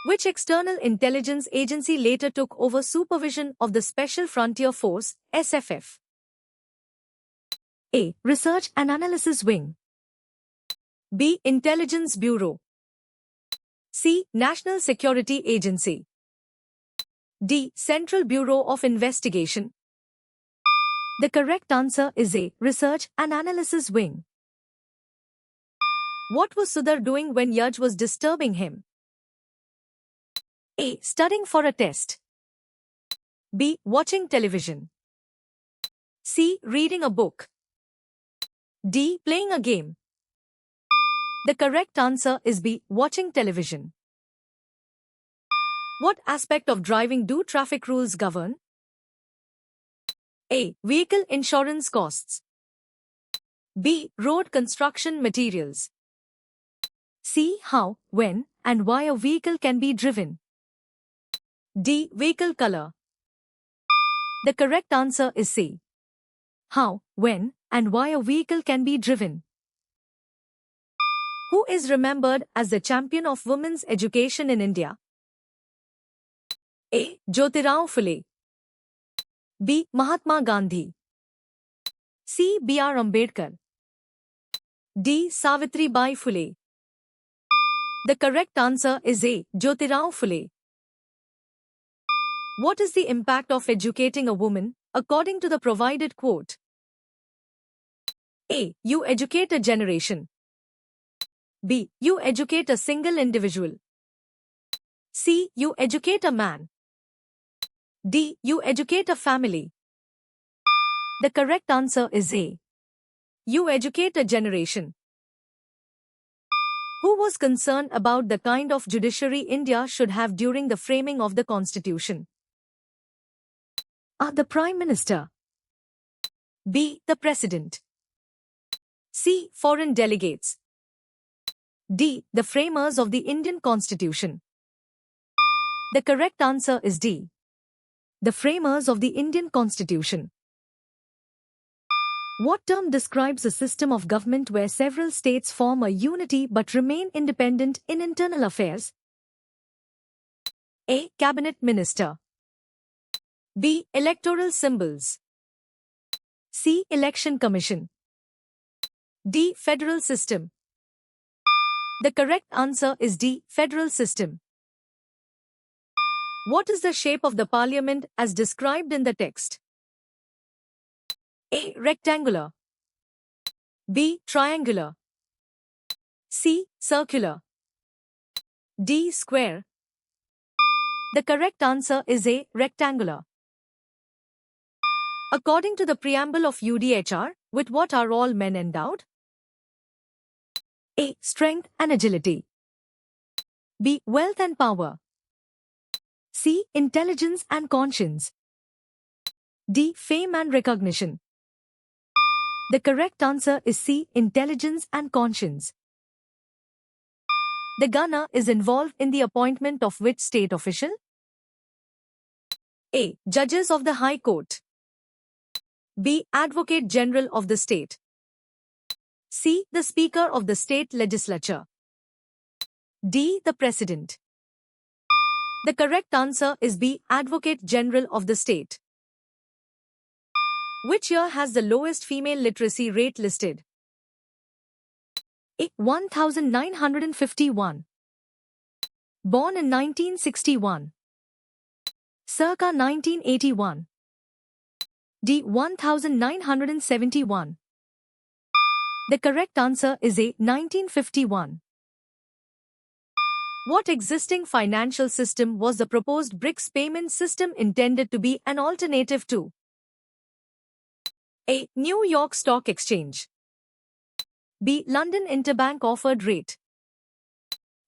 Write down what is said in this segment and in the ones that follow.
Which external intelligence agency later took over supervision of the Special Frontier Force, SFF? A. Research and Analysis Wing. B. Intelligence Bureau. C. National Security Agency. D. Central Bureau of Investigation. The correct answer is A. Research and Analysis Wing. What was Sudhir doing when Yaj was disturbing him? A. Studying for a test. B. Watching television. C. Reading a book. D. Playing a game. The correct answer is B. Watching television. What aspect of driving do traffic rules govern? A. Vehicle insurance costs. B. Road construction materials. C. How, when, and why a vehicle can be driven. D. Vehicle color. The correct answer is C. How, when, and why a vehicle can be driven. Who is remembered as the champion of women's education in India? A. Jyotirao Phule. B. Mahatma Gandhi. C. B.R. Ambedkar. D. Savitribai Phule. The correct answer is A. Jyotirao Phule. What is the impact of educating a woman, according to the provided quote? A. You educate a generation. B. You educate a single individual. C. You educate a man. D. You educate a family. The correct answer is A. You educate a generation. Who was concerned about the kind of judiciary India should have during the framing of the Constitution? A. The Prime Minister. B. The President. C. Foreign delegates. D. The framers of the Indian Constitution. The correct answer is D. The framers of the Indian Constitution. What term describes a system of government where several states form a unity but remain independent in internal affairs? A. Cabinet Minister. B. Electoral symbols. C. Election Commission. D. Federal system. The correct answer is D. Federal system. What is the shape of the parliament as described in the text? A. Rectangular. B. Triangular. C. Circular. D. Square. The correct answer is A. Rectangular. According to the preamble of UDHR, with what are all men endowed? A. Strength and agility. B. Wealth and power. C. Intelligence and conscience. D. Fame and recognition. The correct answer is C. Intelligence and conscience. The Governor is involved in the appointment of which state official? A. Judges of the High Court. B. Advocate General of the state. C. The Speaker of the State Legislature. D. The President. The correct answer is B. Advocate General of the state. Which year has the lowest female literacy rate listed? A. 1951. Born in 1961. Circa 1981. D. 1971. The correct answer is A. 1951. What existing financial system was the proposed BRICS payment system intended to be an alternative to? A. New York Stock Exchange. B. London Interbank Offered Rate.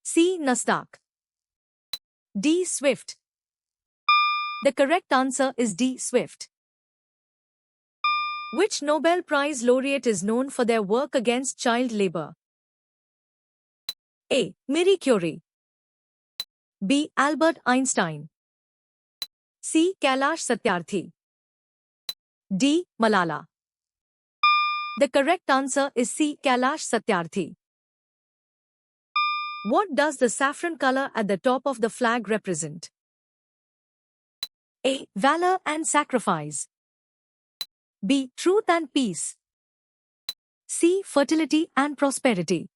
C. Nasdaq. D. SWIFT. The correct answer is D. SWIFT. Which Nobel Prize laureate is known for their work against child labor? A. Marie Curie. B. Albert Einstein. C. Kailash Satyarthi. D. Malala. The correct answer is C. Kailash Satyarthi. What does the saffron color at the top of the flag represent? A. Valor and sacrifice. B. Truth and peace. C. Fertility and prosperity.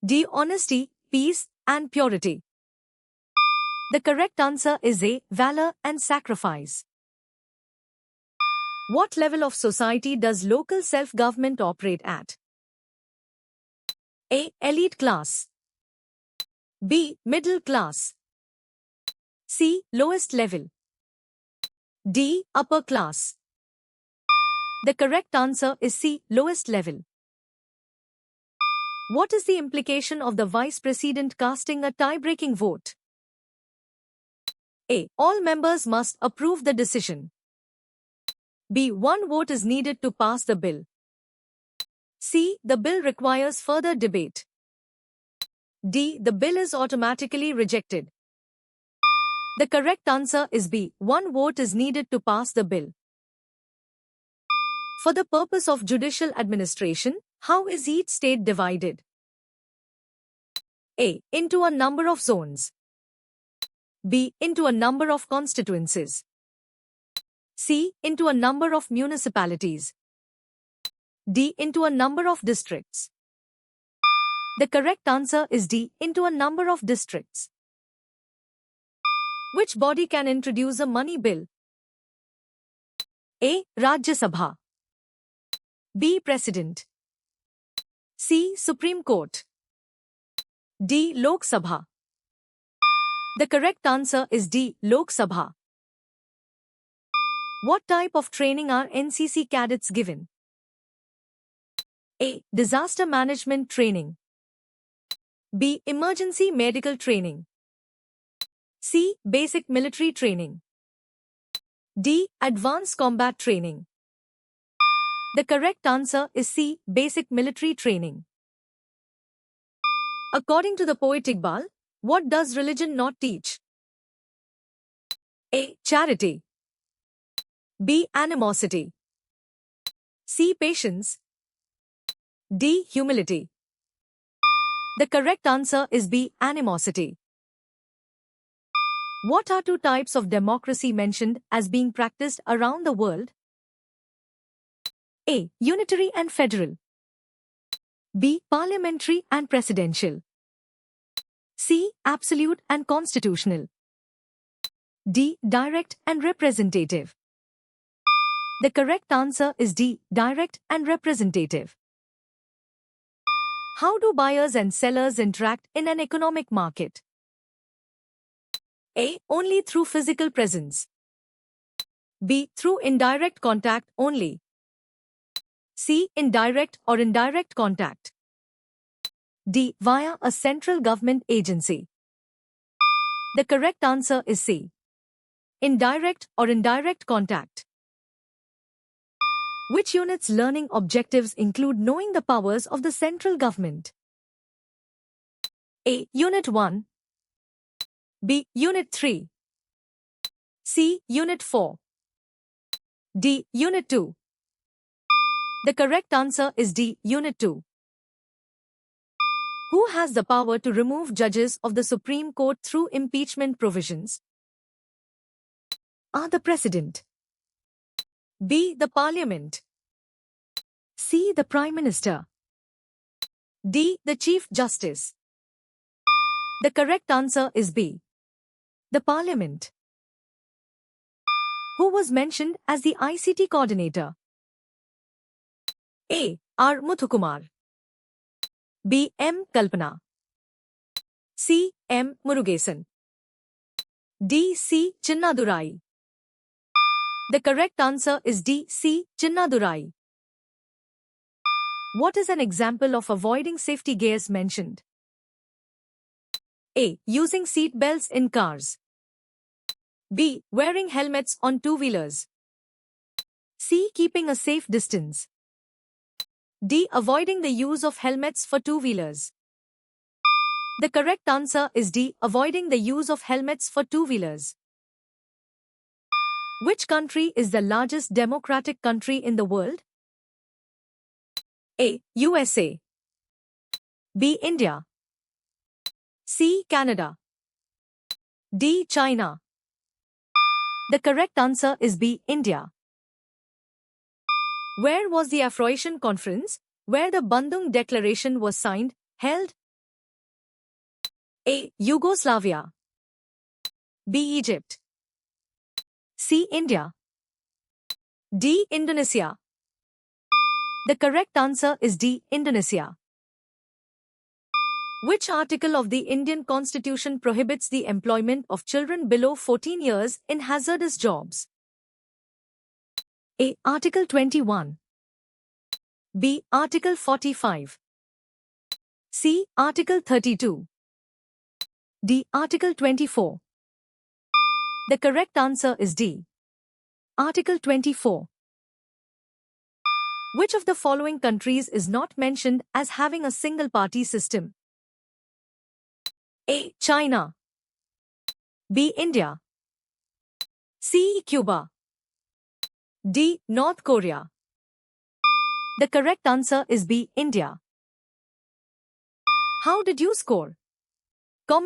D. Honesty, peace, and purity. The correct answer is A. Valor and sacrifice. What level of society does local self-government operate at? A. Elite class. B. Middle class. C. Lowest level. D. Upper class. The correct answer is C. Lowest level. What is the implication of the vice president casting a tie-breaking vote? A. All members must approve the decision. B. One vote is needed to pass the bill. C. The bill requires further debate. D. The bill is automatically rejected. The correct answer is B. One vote is needed to pass the bill. For the purpose of judicial administration, how is each state divided? A. Into a number of zones. B. Into a number of constituencies. C. Into a number of municipalities. D. Into a number of districts. The correct answer is D. Into a number of districts. Which body can introduce a money bill? A. Rajya Sabha. B. President. C. Supreme Court. D. Lok Sabha. The correct answer is D. Lok Sabha. What type of training are NCC cadets given? A. Disaster management training. B. Emergency medical training. C. Basic military training. D. Advanced combat training. The correct answer is C. Basic military training. According to the poet Iqbal, what does religion not teach? A. Charity. B. Animosity. C. Patience. D. Humility. The correct answer is B. Animosity. What are two types of democracy mentioned as being practiced around the world? A. Unitary and federal. B. Parliamentary and presidential. C. Absolute and constitutional. D. Direct and representative. The correct answer is D. Direct and representative. How do buyers and sellers interact in an economic market? A. Only through physical presence. B. Through indirect contact only. C. Indirect or indirect contact. D. Via a central government agency. The correct answer is C. Indirect or indirect contact. Which unit's learning objectives include knowing the powers of the central government? A. Unit 1. B. Unit 3. C. Unit 4. D. Unit 2. The correct answer is D. Unit 2. Who has the power to remove judges of the Supreme Court through impeachment provisions? A. The President. B. The Parliament. C. The Prime Minister. D. The Chief Justice. The correct answer is B. The Parliament. Who was mentioned as the ICT coordinator? A. R. Muthukumar. B. M. Kalpana. C. M. Murugesan. D. C. Chinnadurai. The correct answer is D. C. Chinnadurai. What is an example of avoiding safety gears mentioned? A. Using seat belts in cars. B. Wearing helmets on two-wheelers. C. Keeping a safe distance. D. Avoiding the use of helmets for two-wheelers. The correct answer is D. Avoiding the use of helmets for two-wheelers. Which country is the largest democratic country in the world? A. USA. B. India. C. Canada. D. China. The correct answer is B. India. Where was the Afro-Asian Conference, where the Bandung Declaration was signed, held? A. Yugoslavia. B. Egypt. C. India. D. Indonesia. The correct answer is D. Indonesia. Which article of the Indian Constitution prohibits the employment of children below 14 years in hazardous jobs? A. Article 21. B. Article 45. C. Article 32. D. Article 24. The correct answer is D. Article 24. Which of the following countries is not mentioned as having a single-party system? A. China. B. India. C. Cuba. D. North Korea. The correct answer is B. India. How did you score?